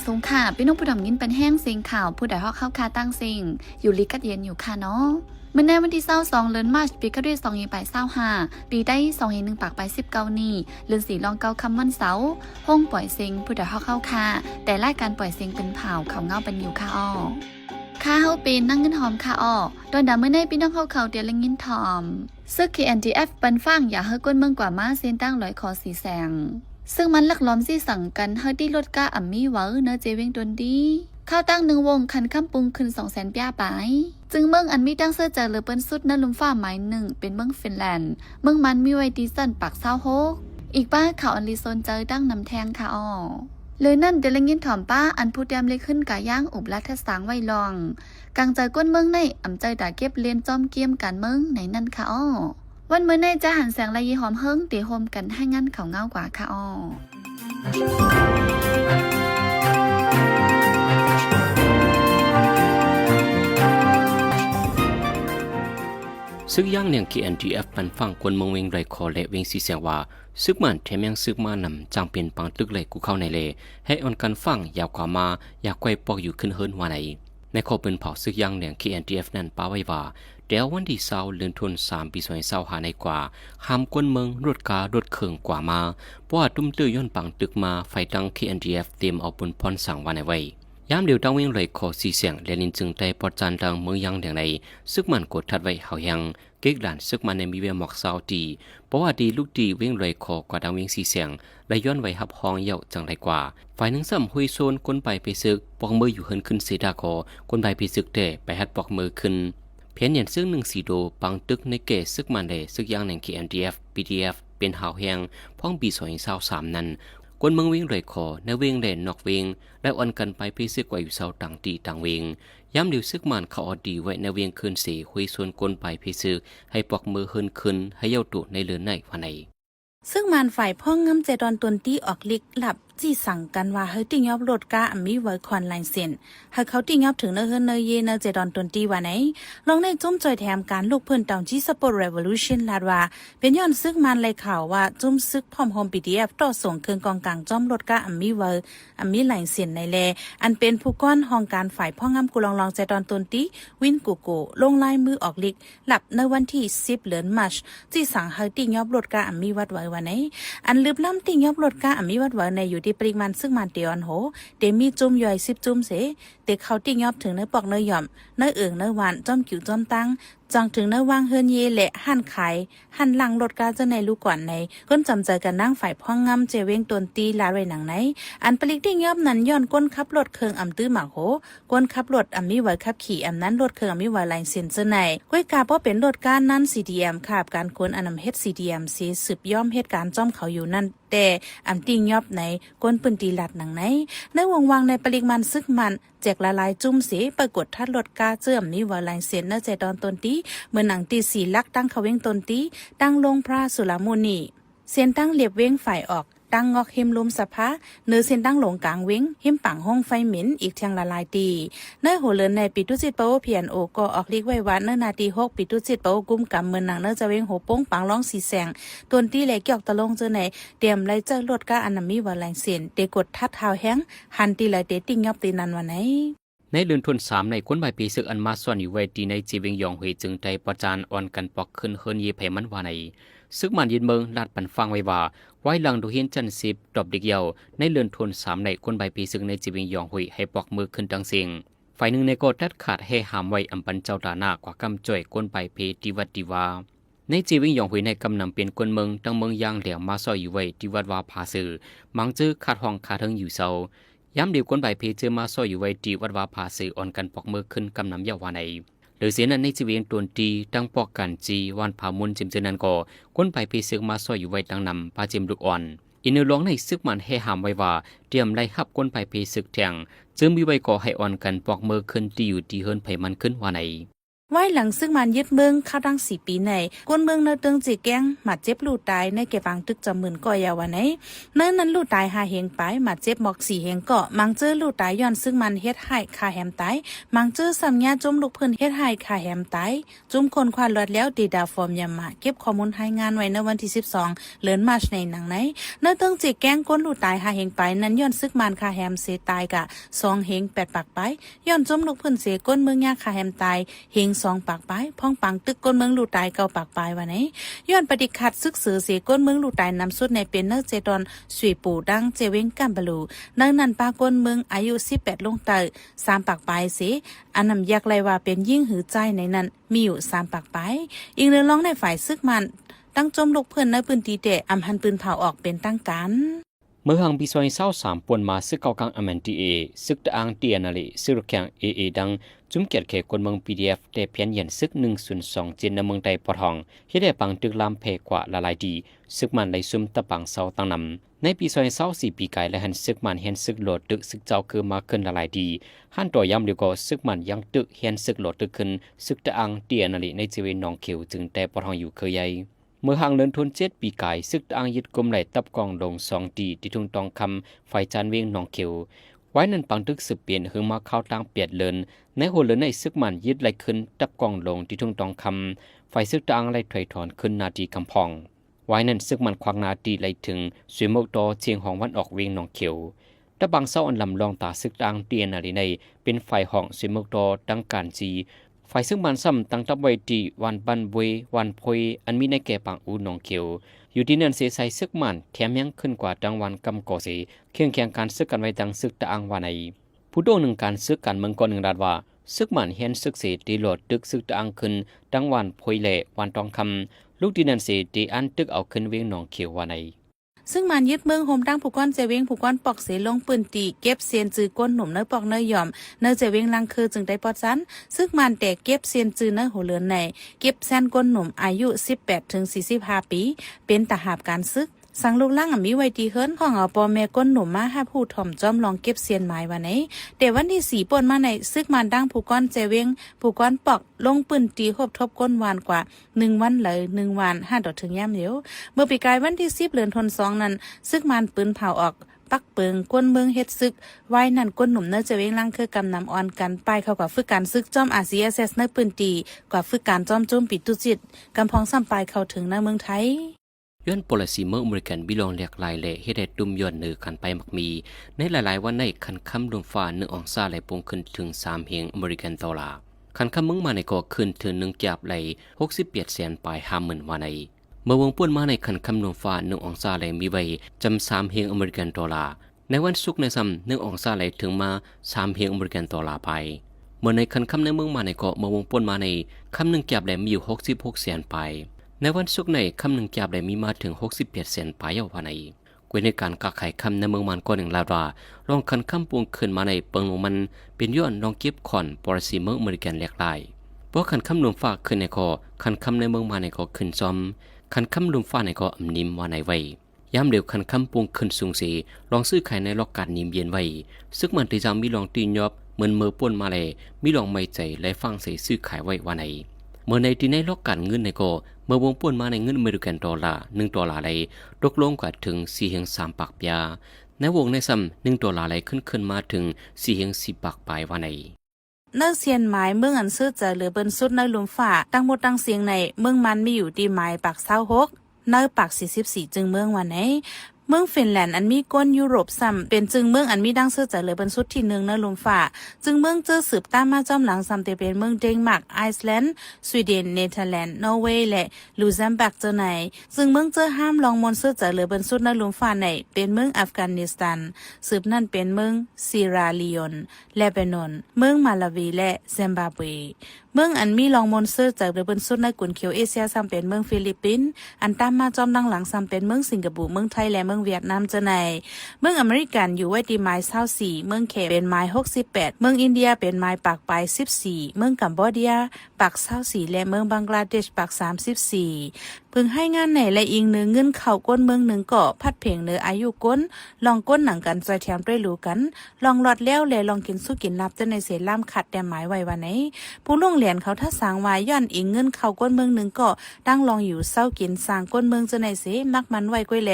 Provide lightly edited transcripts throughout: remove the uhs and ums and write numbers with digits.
สงค่ะพี่น้องผู้ดำยินเป็นแห้งเสียงข่าวผู้ใดฮอกเข้าคาตั้งเสียงอยู่ลิกัดเย็นอยู่ค่ะเนาะเมื่อในวันที่22เดือนมาร์ชปีก็ด้วย2 ปีได้2 ปากไป19นี้เดือน4ลองเกาคำวันเสาร์ห้องปล่อยเสียงผู้ใดฮอกเข้าคาแต่รายการปล่อยเสียงเป็นเผาเขาเงาเป็นอยู่ค่ะอ้อค่าเฮาเป็นนั่งเงินหอมค่ะอ้อโดนด่าเมื่อในพี่น้องเข้าเตียงเงินทอมซึก KNTF ปันฟังอย่าเฮก้นเมืองกว่ามาเส้นตั้งร้อยคอสีแสงซึ่งมันลักล้อมซี่สั่งกันเฮาที่รถก้าอ่ำมีเวอเนอเจเวงดนดีข้าวตั้ง1 วงคันข้ามปรุงขึ้น200,000ป้าไปจึงเมืองอันมีตั้งเสื้อจากเลเปิ้นสุดนลุมฟ้าไม้1เป็นเมืองฟินแลนด์เมืองมันมีไว้ดีสันปัก26อีกป้าข่าวอันลีโซนเจอตั้งนำแทงค่ะอ้อเลยนั่นเดลงินถ่อมป้าอันผู้เตรียมเลยขึ้นกะย่างอุบลัทสางไว้ลองกลางใจก้นเมืองในอ่ำใจด่าเก็บเรียนจอมเกียมกันเมืองไหนนั่นค่ะอ้อวันเมื่อในจะหันแสงละยีหอมเฮิงตีโฮมกันให้งั้นเขาเงากว่าค่ะอ้อซึกย่างเนียง KNTF ปันฟังคนเมืองเวงไรคอและเวงสีเสียงว่าซึกมันแถมยังซึกมานำจางเปลี่ยนปังตึกเลยกูเข้าในเลให้อ่อนกันฟังยาวกว่ามาอยากไกวปอกอยู่ขึ้นเฮิรนว่าไหนในข้อเป็นเผาซึกย่างเนียง KNTF นั้นป้าไว้ว่าเดี๋ยววันที่20เดือนธันวาคมปี2025ในกว่าห้ามคนเมืองรถการถเคืองกว่ามาเพราะว่าตุ้มตื้อย่นปังตึกมาไฟดัง KNTF เตรียมเอาปนพรสั่งวันในไว้ยามเดียวตั้งเวงเลยขอสีเสียงและนินจึงได้ปอดจานดังเมืองยังอย่างไรซึกมันกดทัดไว้เฮายังเก๊กหลานซึกมันในมีเวหมอกซาวตีเพราะว่าดีลูกดีเวงเลยขอกว่าดังเวงสีเสียงและย้อนไว้หับห้องเย่าจังไรกว่าฝ่ายหนึ่งซ้ำหุยโซนคนไปซึกปอกมืออยู่เฮินขึ้นเสดาคอคนไปซึกแต่ไปหัดปอกมือขึ้นเพียนเห็นซึ่ง1 4 โดปังตึกในเกศซึกมันเลยซึกยังใน KNTF PDF เป็นหาวแหงพ้องปี2023นั้นคนเมืองเวงเลยคอในเวงแดนนอกเวงและอ่อนกันไปพิซึกไว้อยู่เสาต่างตีต่างเวงย้ำเดียวซึกมันเขาอดีไว้ในเวงคืนสีหุยส่วนคนไปพิซึกให้ปอกมือเฮินขึ้นให้เย้าตุในเลือนในวันไหนซึ่งมันฝ่ายพ่องงำเจดอนตนตี้ออกลิกหลับจี้สั่งกันว่าเฮาติงยอบรถกามีไว้คอนไลน์เซ็นเฮาเขาติงยอบถึงเนเฮินเนเยเนเจดอนตนตี้ว่าไหนลองในจุ้มจอยแถมการลูกเพิ่นตองจีสปอร์ตเรวิลูชั่นลาดว่าเป็นย้อนซึกมันเลยข่าวว่าจุ้มซึกพร้อมโฮม PDF ต่อส่งเครื่องกองกลางจอมรถกามีไว้มีไลน์เซ็นในแลอันเป็นผู้ก้อนห้องการฝ่ายพ่องงำกุลองเจดอนตนตี้วินกูโกลงลายมือออกลิกหลับในวันที่10เดือนมาร์ชจี้สั่งเฮาติงยอบรถกามีวัดไว้ว่าไหนอันลืบล้ำติงยอบรถกามีวัดไว้ในอยู่ที่ปริมาณซึ่งมันเตียนโหเดมีจุ่มย่อย10 จุ่มเสเด็กเขาติงยอบถึงเนื้อปอกเนื้อหย่อมเนื้อเอื่องเนื้อหวานจอมกิ่วจอมตั้งจังถึงเนื้อวางเฮินเยและหั่นขายหั่นหลังรถกาจะในลูกก่อนในก้นจำใจกันนั่งฝ่ายพ่องงำเจเวงตนตีลาไรหนังไหนอันปลิกติงยอบนั้นย้อนก้นขับรถเครื่องอำตื้อหมากโหก้นขับรถมีไว้ขับขี่อำนั้นรถเครื่องมีไว้ลายเซ็นเจอไหนก้อยกาเพราะเป็นรถการนั้น CDM ขาบการคนอนำเฮ็ด CDM สีสืบย่อมเหตุการณ์จอมเขาอยู่นั่นแต่ติงยอบไหนก้นปืนตีหลัดหนังไหนในวงวางในปริมาณซึกมันแจกละลายจุ่มสีปรากฏทัดรถกาเสื่อมมีว่าลายเซ็นเนเจดอนตนตีเมื่อหนังตี4ลักตั้งเขาเว้งตนตีตั้งลงพระสุลามุนีเสียนตั้งเลียบเว้งฝ่ายออกตั้งงอกเฮมลมสภาเนื้อเส้นตั้งหลงกลางเว้งเฮมปังห้องไฟหมิ่นอีกเทียงละลายตีเนื้อหัวเลือนในปิตุจิตเปาเพียนโอก็ออกลิกไว้วัดเนื้อนาที6ปิตุจิตเปากุมกำเมือนหนังเนื้อจะเว้งหัวโป้งปังร้องสีแสงตนตีแหลกเกี่ยวตะลงเจอในเตรียมไล่เจอรถก้าอันมีว่าแรงเสียนเตกดทัดเท้าแห้งหันตีไหลเตติ้งยอบตีนันวันไหนในเดือนธันวาคมในคนใบปีศึกอันมาส่วนอยู่ไว้ดีในจีเวงยองเฮจึงได้ประจานอ่อนกันปอกขึ้นเฮินเยเพมันว่าในซึกมันยินเมืองลาดปันฟังไว้ว่าไว้หลังดูเห็นจันสิบดอบเด็กเยาในเดือนธันวาคมในคนใบปีศึกในจีเวงยองเฮให้ปอกมือขึ้นดังเสียงฝ่ายหนึ่งในก็ดัดขาดให้หามไว้อำปันเจ้าตาหน้ากว่ากำจ่อยคนใบเพดีวัดดีวาในจีเวงยองเฮในกำนำเปลี่ยนคนเมืองตั้งเมืองยางเหลี่ยมมาซอยอยู่ไว้ดีวัดวาผาสือมังจื้อขาดห้องขาดเทิงอยู่เศร้าย้ำเดียวคนใบเพเจอมาซอยอยู่ไว้ดีวัดวาผาสืออ่อนกันปอกมือขึ้นกำนำยาววาในหรือเสียนั้นในจีเวียงตวนตีตั้งปอกกันจีวันผามุนจิมเจนันก่อคนไปพีซึกมาซอยอยู่ไว้ตั้งนำปาจิมลูกอ่อนอินเนอร์ร้องในซึกมันให้หามไว้ว่าเตรียมไล่ขับคนไปพีซึกแทงจึงมีไว้ก่อให้อ่อนกันปอกมือขึ้นตีอยู่ตีเฮินไผมันขึ้นว่าไหน ไว้หลังซึ่งมันยึดเมืองเข้าตั้ง4 ปีในกวนเมืองเนตึงจีแกงหมัดเจ็บลูกตายในเก็บปังตึกจำหมื่นก่อยาวไหนเนื้อนั้นลูกตาย5 เฮงไปหมัดเจ็บหมอก4 เฮงเกาะมังเจอลูกตายย้อนซึ่งมันเฮ็ดให้คาแฮมตายมังเจอสัญญาจุ่มลูกเพิ่นเฮ็ดให้คาแฮมตายจุ่มคนควานลอดแล้วดีดาฟอร์มยามาเก็บข้อมูลให้งานไว้ในวันที่12เดือนมาร์ชในหนังไหนเนื้อตึงจีแกงก้นลูกตาย5 เฮงไปนั้นย้อนซึ่งมันคาแฮมเสตายกะ2 เฮง8 ปากไปย้อนจุ่มลูกเพิ่นเสก้นเมืองยาคาแฮมตายเฮง2 ปากไปพ่องปังตึกก้นเมืองลูกตายเก่าปากปลายวันไหนย้อนปฏิขัดซึกสือเสียก้นเมืองลูกตายนำสุดในเป็นเนอเจดอนสุยปูดังเจเวงกัมบลูเนื้อนันปาก้นเมืองอายุ18ลงเตอ3 ปากปลายเสียอันนำยักไรว่าเป็นยิ่งหือใจในนั้นมีอยู่3 ปากปลายอีกเรื่องร้องในฝ่ายซึกมันตั้งจมลูกเพื่อนในปืนตีเตะอำหันปืนเผาออกเป็นตั้งกันเมื่อหังปีซอยเศร้า3 ปวนมาซึกเก่ากังอเมนตีเอซึกตะอังเตียนาลีซึกแข่งเอดังจุ่มเกียรติเขคนเมือง PDF แต่เพียนเย็นซึก102จีนในเมืองใดปอทองเฮ็ดได้ปังตึกลำเพกว่าละลายดีซึกมันไหลซุ่มตะปังเศร้าตั้งนำในปีซอยเศร้า4 ปีไกลและหันซึกมันเห็นซึกโหลดตึกซึกเจ้าคือมาขึ้นละลายดีหันต่อยำเดียวก็ซึกมันยังตึกเห็นซึกโหลดตึกขึ้นซึกตะอังเตียนาลีในจีเวนหนองเขียวจึงแต่ปอทองอยู่เคยใหญ่เมื่อห่างเลินทุน7 ปีกายซึกตะอังยึดกลมไหลตับกองลง2 ตีที่ทุ่งตองคำไฟจานเวียงหนองเขียวไว้นั้นปังตึกสืบเปลี่ยนหึงมาเข้าตั้งเปียดเลินในหัวเลินในซึกมันยึดไหลขึ้นตับกองลงที่ทุ่งตองคำไฟซึกตะอังไหลถอยถอนขึ้นนาทีกำพองไว้นั้นซึกมันควักนาทีไหลถึงสวยมกตอเชียงหองวันออกเวียงหนองเขียวตะบังเศร้าอันลำลองตาซึกตะอังเตียนอะไรในเป็นไฟห้องสวยมกตอดังการจีไฟซึ่งมันซ้ำตั้งทับไว้ที่วันบันบวยวันพอยอันมีในแก่ปังอูหนองเขียวอยู่ที่นั่นเสียใส่ซึกมันแถมยังขึ้นกว่าดังวันกำก่อเสียเคียงแข่งการซึกกันไว้ดังซึกตะอังวาในผู้โดนหนึ่งการซึกกันเมืองก่อนหนึ่งรัดว่าซึกมันเห็นซึกเสียตีโหลดตึกซึกตะอังขึ้นดังวันพอยเละวันทองคำลูกที่นั่นเสียตีอันตึกเอาขึ้นเวียงหนองเขียววาในซึ่งมันยึดเมืองโฮมตั้งผู้ก้อนเจเวงผู้ก้อนปอกเสลงปืนตีเก็บเซียนจือก้นหนุ่มเนื้อปอกเนื้อยอมเนื้อเจเวงลังคือจึงได้ปอดซันซึ่งมันแต่เก็บเซียนจือเนื้อหัวเลือนในเก็บแซนก้นหนุ่มอายุ18 ถึง 45 ปีเป็นทหารการซึกสังลูกล่างมีไว้ดีเฮิรนของเอาปอแม่ก้นหนุ่มมาให้ผู้ถ่อมจอมลองเก็บเซียนไม้วันนี้แต่วันที่4 ป่นมาในซึกมันดังผู้ก้อนเจเวงผู้ก้อนปอกลงปืนตีครบทบก้นวานกว่า1 วันเลย1 วัน5 ดอกถึงย่ำเดียวเมื่อปีกายวันที่10 เดือนธันวาคมนั้นซึกมันปืนเผาออกปักเปิงก้นเมืองเฮ็ดซึกไว้นั่นก้นหนุ่มเนื้อเจเวงลังคือกำนำอ่อนกันไปเข้ากับฝึกการซึกจอมRCSSเนื้อปืนตีกว่าฝึกการจอมโจมปิดตุจิตกำพองซ้ำปลายเข้าถึงในเมืองไทยย้อน policy เมื่ออเมริกันบิลองเรียกลายเละให้ได้ดุมย้อนเนือกันไปมักมีในหลายๆวันในคันคำลมฟ้า1 องศาไหลปงขึ้นถึง3 เฮงอเมริกันดอลลาร์คันคำมึงมาในก็ขึ้นถึง1 จับไหล68 แสนปลาย 50,000 วันในเมื่อวงป่วนมาในคันคำลมฟ้า1 องศาไหลมีไว้จำ3 เฮงอเมริกันดอลลาร์ในวันศุกร์ในซ้ำ1 องศาไหลถึงมา3 เฮงอเมริกันดอลลาร์ไปเมื่อในคันคำในเมืองมาในก็เมื่อวงป่วนมาในคำ1 จับไหลมีอยู่66 แสนปลายในวันศุกร์ในคำ1 จับได้มีมาถึง68 แสนปลายเอาวันในกวยในการกะไข่คำในเมืองมันก็หนึ่งลาวาลองคันคำปวงขึ้นมาในเปิงลงมันเป็นย้อนลองเก็บขอนปรสีเมืองอเมริกันแหลกลายเพราะคันคำลมฟ้าขึ้นในก็คันคำในเมืองมาในก็ขึ้นจอมคันคำลมฟ้าในก็อำนิมว่าในไว้ย้ำเดียวคันคำปวงขึ้นสูงสีลองซื้อไข่ในล็อกการนิมเย็นไว้ซึ่งมันที่จะมีลองตีนยอบเหมือนเมื่อป่วนมาเลยมีลองไม่ใจและฟังใส่ซื้อขายไว้ว่าในเมื่อในที่ในล็อกการเงินในก็เมื่อวงป่วนมาในเงินอเมริกันดอลลาร์1 ดอลลาร์เลยตกลงกว่าถึง4 เฮง3 ปากยาในวงในซ้ำ1 ดอลลาร์เลยขึ้นมาถึง4 เฮง4 ปากปลายว่าในเนื้อเซียนไม้เมืองอันซื้อจะเหลือเบิ้นสุดในลุมฝ่าตั้งหมดตั้งเสียงในเมืองมันมีอยู่ที่ไม้ปาก26เนื้อปาก44จึงเมืองวันไหนเมืองฟินแลนด์อันมีก้นยุโรปซ้ำเป็นจึงเมืองอันมีดังเสื้อจะเหลือบรรสุดที่1ในลุมฝ่าจึงเมืองเจอสืบตามมาจอมหลังซ้ำแต่เป็นเมืองเดนมาร์กไอซ์แลนด์สวีเดนเนเธอร์แลนด์นอร์เวย์และลูเซมเบิร์กเจอไหนซึ่งเมืองเจอห้ามลองมนเสื้อจะเหลือบรรสุดในลุมฝ่าในเป็นเมืองอัฟกานิสถานสืบนั่นเป็นเมืองซีราลีโอนเลบานอนเมืองมาลาวีและซิมบาบเวเมืองอันมีลองมนเซอร์จากเรือบนสุดในกลุ่มเขียวเอเชียซ้ำเป็นเมืองฟิลิปปินส์อันตามมาจอมดังหลังซ้ำเป็นเมืองสิงคโปร์เมืองไทยและเมืองเวียดนามจะในเมืองอเมริกันอยู่ไว้ที่ไม้24เมืองเขเป็นไม้68เมืองอินเดียเป็นไม้ปากปลาย14เมืองกัมพูชาปาก24และเมืองบังกลาเทศปาก34 ปึงให้งานไหนและอิงเนื้อเงินเข้าก้นเมืองหนึ่งเกาะพัดเพ่งเนื้ออายุก้นลองก้นหนังกันจอยแถมด้วยรู้กันลองหลอดแล้วเลยลองกินสู้กินลับจะในเสล่ามขัดแต่หมายไว้วันไหนผู้ลงเหรียญเขาถ้าสางวายย้อนอิงเงินเข้าก้นเมืองหนึ่งเกาะตั้งลองอยู่เศร้ากินสร้างก้นเมืองจะในเสมักมันไว้ก้อยแล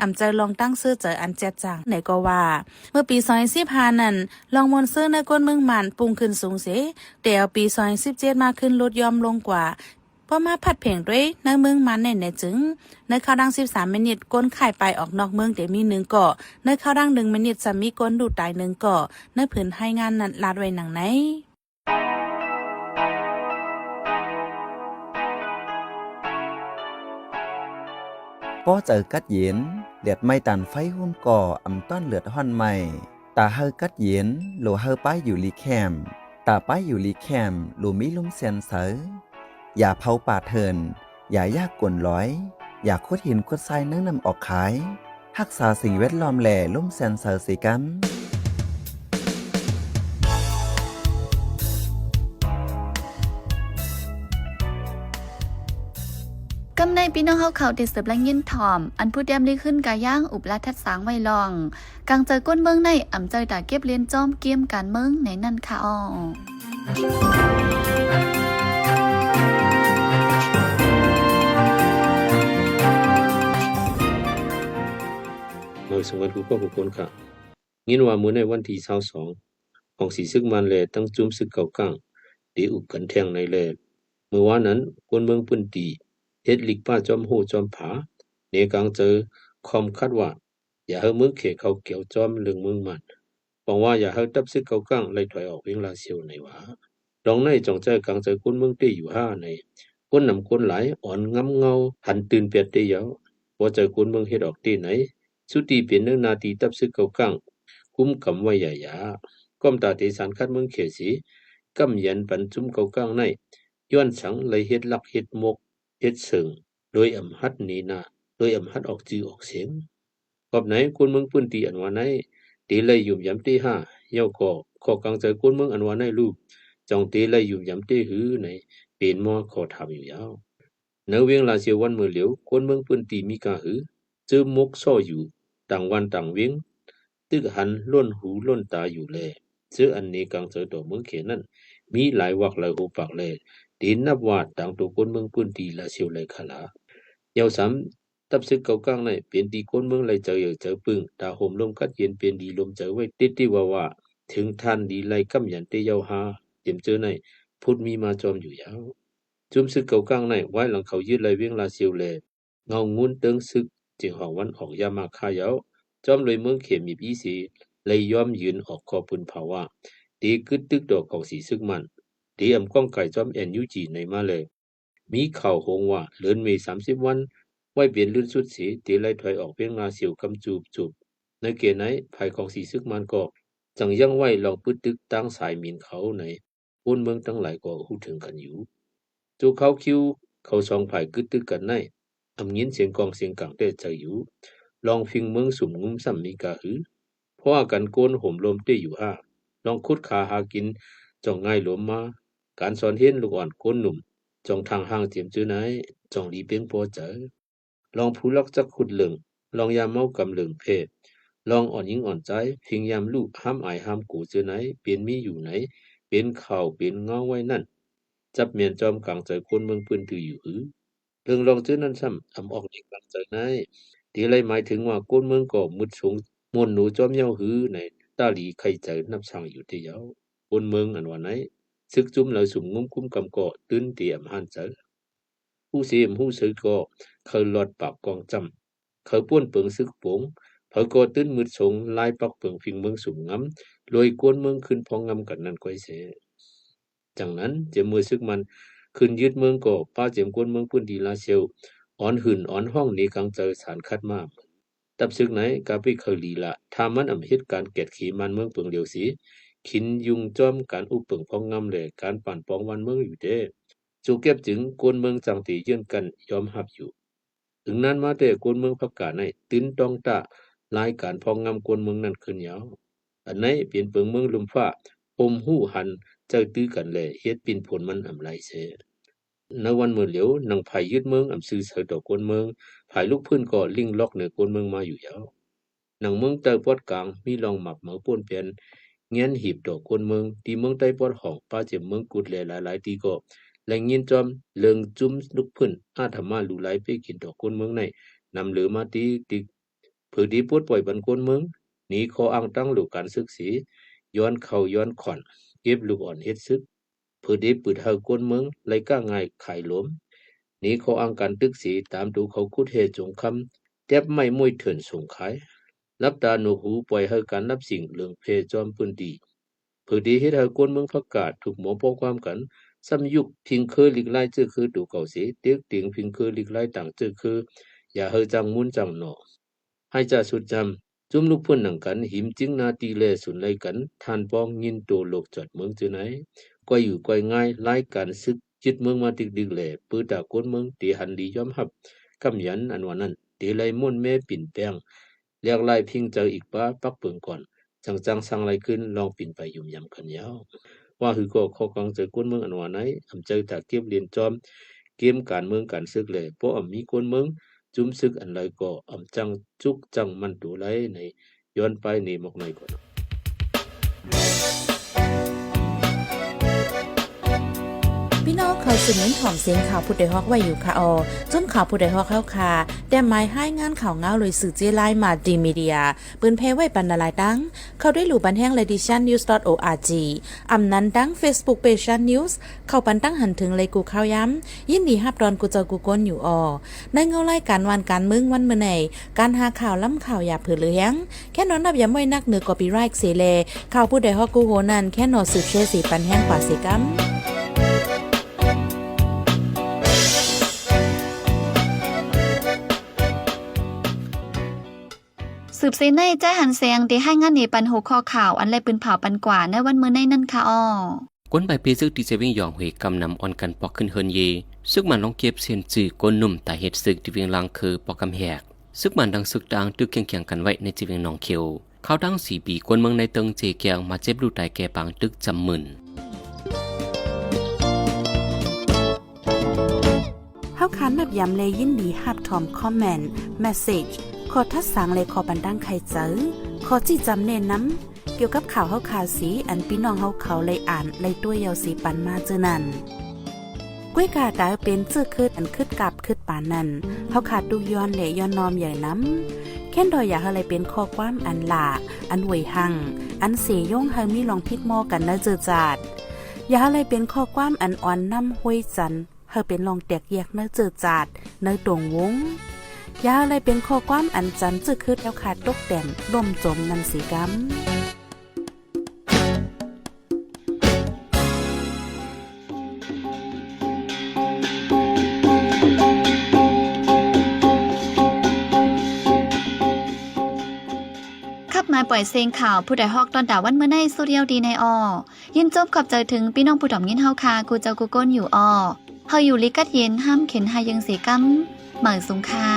อำใจลองตั้งเสื้อเจออันแจ๊ดจางไหนก็ว่าเมื่อปี2015นั้นลองมอนเสื้อในก้นเมืองมันปรุงขึ้นสูงเสแต่เอาปี2017มาขึ้นลดยอมลงกว่าพอมาผัดเพ่งด้วยในเมืองมันในจึงในข้าวดัง13 มินิก้นไข่ไปออกนอกเมืองแต่มี1เกาะในข้าวดัง1 มินิจะมีก้นดูดตาย1เกาะในผืนให้งานนั้นลาดไว้หนังไหนป้อเจอกัดเย็นเลือดไม่ตันไฟหุ่มก่ออำต้อนเลือดห่อนใหม่ตาเฮอกัดเย็นโลเฮอป้ายอยู่ลีแคมตาป้ายอยู่ลีแคมโลมีลุ่มเซียนเสออย่าเผาป่าเทินอย่ายากกวนร้อยอย่าขุดหินขุดทรายนั่งนำออกขายรักษาสิ่งแวดล้อมแหล่ลุ่มเซียนเสอสิกันกำในพี่น้องเฮาเขาติดเสือบและยินถ่อมอันผู้เตรียมลีขึ้นกาย่างอุบละทัดสางไว้ลองกังเจอก้นเมืองในอ่ำเจอตาเก็บเลียนจอมเกียมการเมืองในนั่นค่ะอ้อสงวนผู้ก็ผู้คนค่ะงินว่ามื้อในวันที่22ของสีซึกมันแลตั้งจุ่มซึกเก่าก้างดีอุบกันแท่งในแลเมื่อวานนั้นคนเมืองปื้นตีเฮ็ดลิกป้าจอมโหจอมผาในกลางเจอคอมคัดว่าอย่าให้เมืองเขเขาเกี่ยวจอมเรื่องเมืองมันบอกว่าอย่าให้ตับซึกเก่าก้างไล่ถอยออกเวียงลาเซียวในว่าดองในจองใจกลางเจอคนเมืองตีอยู่5ในคนนำคนหลายอ่อนงำเงาหันตื่นเปียดได้ยาวบ่เจอคนเมืองเฮ็ดออกที่ไหนสุตีเปลี่ยนเนื้อนาทีตับซึกเก่าก้างคุ้มกำไว้ใหญ่ยาก้มตาเตสารคัดเมืองเขสีกำยันปันจุ้มเก่าก้างในย้อนสังเลยเฮ็ดลักเฮ็ดมกเฮ็ดเสิงโดยอำหัดนีนาโดยอำหัดออกจือออกเสียงกอบไหนคนเมืองปื้นตีอันว่าไหนตีเลยยุ่มยำตี5เย้าก็ขอกลางใจคนเมืองอันว่าไหนรูปจองตีเลยยุ่มยำตีหือในเป็นมอขอทำอยู่ยาวเนเวียงลาเซียววันมือเหลียวคนเมืองปื้นตีมีกาหือเจอมกซ่ออยู่ต่างวันต่างเวียงตึกหันล้นหูล้นตาอยู่แลเจออันนี้กลางเจอตัวเมืองเขนั้นมีหลายวักหลายหูปากแลดีนับว่าต่างตัวคนเมืองปื้นตีลาเซียวเลยขลาเยาวซ้ำตับซึกเก่ากลางในเปลี่ยนตีคนเมืองเลยเจอเจอปึงตาห่มลมกัดเย็นเปลี่ยนดีลมเจอไว้ติดที่ว่าถึงท่านดีไล่กำยันเตเยาหาเตรียมเจอในพุทธมีมาจอมอยู่ยาวจุมซึกเก่ากลางในไว้หลังเขายืดเลยเวียงลาเซียวแลเงางุ้นเติงซึกจึงหอวันออกยามาคายาวจอมเลยเมืองเขมมีพี่สีเลยยอมยืนออกขอพุนภาวะดีกึดตึกดอกของสีซึกมันดีอำก้องไก่จอมแอนยูจีในมาเลยมีข่าวหงว่าเลือนเม30 วันไว้เปลี่ยนลื่นสุดสีตีไล่ถอยออกเพียงนาเสียวกำจูบในเกณฑ์ไหนภายของสีซึกมันก็จังยังไว้ลองปึดตึกตั้งสายมีนเขาในบนเมืองตั้งหลายก็หูถึงกันอยู่จูเขาคิวเขาสองภายกึดตึกกันในอำยินเสียงกองเสียงกังได้ใจอยู่ลองฟิงเมืองสุ่มงุ้มซ้ำมีกาหือเพราะว่ากันโกนห่มลมเต้อยู่ลองคุดขาหากินจ่องง่ายหลวมมาการสอนเห็นลูกอ่อนโกนหนุ่มจองทางห้างเจียมจื้อไหนจองลีเปียงโปเจอลองผู้ลักจักขุดเหลืองลองยามเมากำเหลืองเพศลองอ่อนยิงอ่อนใจพิงยามลูกห้ามอายห้ามกูจื้อไหนเปลี่ยนมีอยู่ไหนเป็นข่าวเป็นเงาไว้นั่นจับเมียนจอมกลางใจคนเมืองปืนถืออยู่หือเรื่องลองจื้อนั้นซ้ำอำออกในกลางใจไหนตีไรหมายถึงว่าคนเมืองก็มุดสงมวนหนูจอมเย้าหือในตาหลีใครใจนับช่างอยู่ที่เย้าคนเมืองอันว่าไหนซึกจุ้มเลยสุ่มงุ้มคุ้มกำก่อตื้นเตียมหันเจอผู้เสียมผู้ซื้อก็เคยหลอดปากกองจำเคยป้วนเปิงซึกปงเผอก็ตื้นมืดสงลายปักเปิงฟิงเมืองสุ่มงำลอยกวนเมืองขึ้นพองงำกันนั่นก้อยเสจังนั้นเจมือซึกมันขึ้นยึดเมืองก็ป้าเจมกวนเมืองพื้นที่ลาเซียวอ่อนหื่นอ่อนห้องนี้กังเจอสารคัดมากตับซึกไหนกาไปเคยลีละทามันอำเหตุการแกดขี่มันเมืองเปิงเดียวสีขินยุงจอมการอุปเปิงพองงำเลยการปั่นปองวันเมืองอยู่เด้จูเก็บจึงกวนเมืองจังตียื่นกันยอมรับอยู่ถึงนั้นมาแต่กวนเมืองพักกาในตื้นต้องตะรายการพองงำกวนเมืองนั้นขึ้นยาวอันไหนเปลี่ยนเปิงเมืองลุมฟ้าอมหู้หันเจ้าตื้อกันแลเฮ็ดปินผลมันอำไรเส ในวันเมื่อเหลียวนังภายยึดเมืองอำซื้อเสดอกกวนเมืองภายลูกพื้นก็ลิงล็อกเหนือกวนเมืองมาอยู่แล้วหนังเมืองใต้ปอดกลางมีลองหมับเหมือป่นเปลี่ยนเงี้ยนหีบดอกกวนเมืองที่เมืองใต้ปอดห้องป้าเจ็บเมืองกุดแลหลายๆที่ก็แหล่งยินจอมเลิงจุ้มลูกพื้นอาธรรมาลูไหลไปกินดอกกวนเมืองในนำเหลือมาที่ติเผื่อดีปวดปล่อยบันกวนเมืองนี้ขออ้างตั้งลูกการศึกษาย้อนเข้าย้อนขอนเก็บลูกอ่อนเฮ็ดซึกเพื่อได้ปืดเฮากวนเมืองไล่ก้าง่ายขายหลมนี้เขาอ้างการตึกสีตามดูเขาคุดเฮจงคำแทบไม่มวยเถินส่งขายรับตาหนูหูปล่อยให้การรับสิ่งเรื่องเพจอมพื้นดีเพื่อดีให้เฮากวนเมืองประกาศถูกหมอปอความกันซ้ำยุคพิงเคยหลีกไล่เจอคือดูเก่าสีเตียกติงพิงเคยหลีกไล่ต่างเจอคืออย่าเฮจังมุนจังหนอให้จ่าสุดจำจุ่มลูกเพื่อนหนังกันหิมจิ้งนาตีเลสุนไลกันทานปองยินโตโลกจอดเมืองเจอไหนก็อยู่ก็ง่ายไล่การซึกจิตเมืองมาติกดิกแหล่ปื้อตากวนเมืองตีหันดียอมหับกำยันอันวันนั้นตีไลม่วนแม่ปิ่นแป้งเรียกไล่พิงเจออีกป้าปักเปิงก่อนจังสั่งไล่ขึ้นลองปิ่นไปยุ่มยำกันยาวว่าคือก็ข้อกังเจอกวนเมืองอันวันไหนอำเจอตาเก็บเรียนจอมเกมการเมืองการซึกแหล่เพราะมีกวนเมืองจุ่มซึกอันไรก็อำจังจุกจังมันดูไรในย้อนไปในหมอกในก่อน พี่น้องเขาสืบเน้นถ่อมเสียงข่าวผู้ใดฮอกไว้อยู่ค่ะจนข่าวผู้ใดฮอกเข้าค่ะแต่หมายให้งานข่าวเงาเลยสื่อเจไลมาดีมีเดียปืนเพไว้บรรณาลายดังเข้าด้วยหลู่บันแห้ง lediciannews.org อำนั้นดัง Facebook page news เข้าปันตั้งหันถึงเลยกูข่าวย้ำยินดีฮับดอนกูเจอกูก้นอยู่ในเงาไล่การวันการมึงวันเมื่อไหนการหาข่าวล้ำข่าวอย่าเผือเลี้ยงแค่นอนนับอย่าไม่นักเหนือกอปีไรค์เสเลข่าวผู้ใดฮอกกูโหนันแค่นอสืบเชื่อสีปันแห้งกว่าสีกัมสืบเสในใจหันเสียงที่ให้งานในปันหัวข้อข่าวอันไรปืนเผาปันกว่าในวันมื้อในนั่นค่ะกวนใบเปซึกที่จะวิ่งยองหวยกำนำอ่อนกันปอกขึ้นเฮินเยซึกมันลองเก็บเสียนจื่อกวนนุ่มแต่เหตุซึกที่วิ่งลังคือปอกกำแหกซึกมันดังซึกดังตึกเคียงกันไว้ในจีวิ่งนองเขียวเขาดัง4 ปีกวนเมืองในเติงเจเกียงมาเจ็บรูตายแก่ปางตึกจำหมื่นเฮาคันแบบย้ำเลยยินดีฮับทอมคอมเมนต์เมสเสจขอทัดสังเลยขอบันดังใครเจอขอจี้จำเน้นน้ำเกี่ยวกับข่าวเฮาข่าวสีอันพี่น้องเฮาเขาเลยอ่านเลยตัวยาวสีปันมาเจอนั่นก้วยกาดาเป็นเจื้อคืดอันคืดกับคืดปานนั่นเฮาขาดดูย้อนเลยย้อนนอมใหญ่น้ำแค่นดอยอยากอะไรเป็นข้อความอันหลาอันหวยหังอันเสยย่งเฮามีลองพิดหม้อกันนะเจอจาดอยากอะไรเป็นข้อความอันอ่อนน้ำห้วยจันเฮาเป็นลองแตกแยกเนื้อเจอจาดเนื้อตรงวงยาอะไรเป็นข้อความอันจันจึกคืดแล้วขาดตกแต่มล่มจมนันสีกัมมาปล่อยเสียงข่าวผู้ใดฮอกตอนดาวันเมื่อในสุเรียวดีในยินจบขอบใจถึงพี่น้องผู้ถ่อมยินเฮาคากูเจ้ากูก้นอยู่เฮาอยู่ลิกัดเย็นห้ามเข็นหายังสีกัมเหมือสุงค่า